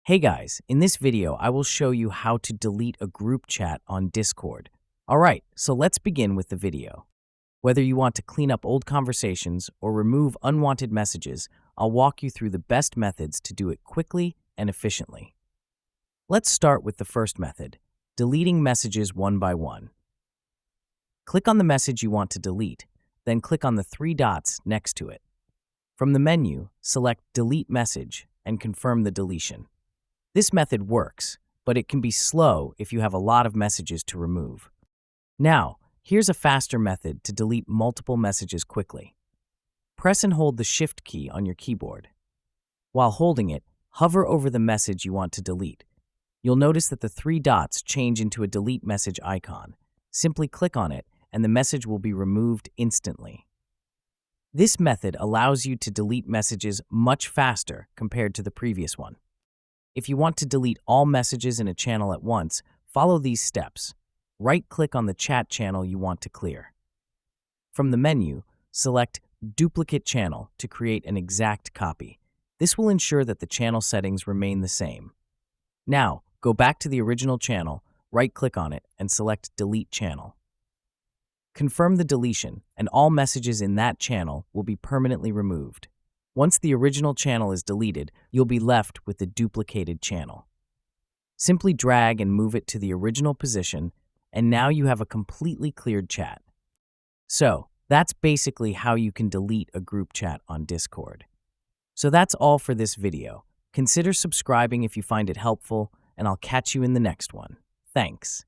Hey guys, in this video, I will show you how to delete a group chat on Discord. Alright, so let's begin with the video. Whether you want to clean up old conversations or remove unwanted messages, I'll walk you through the best methods to do it quickly and efficiently. Let's start with the first method, deleting messages one by one. Click on the message you want to delete, then click on the three dots next to it. From the menu, select Delete Message and confirm the deletion. This method works, but it can be slow if you have a lot of messages to remove. Now, here's a faster method to delete multiple messages quickly. Press and hold the Shift key on your keyboard. While holding it, hover over the message you want to delete. You'll notice that the three dots change into a delete message icon. Simply click on it, and the message will be removed instantly. This method allows you to delete messages much faster compared to the previous one. If you want to delete all messages in a channel at once, follow these steps. Right-click on the chat channel you want to clear. From the menu, select Duplicate Channel to create an exact copy. This will ensure that the channel settings remain the same. Now, go back to the original channel, right-click on it, and select Delete Channel. Confirm the deletion, and all messages in that channel will be permanently removed. Once the original channel is deleted, you'll be left with the duplicated channel. Simply drag and move it to the original position, and now you have a completely cleared chat. So, that's basically how you can delete a group chat on Discord. So that's all for this video. Consider subscribing if you find it helpful, and I'll catch you in the next one. Thanks.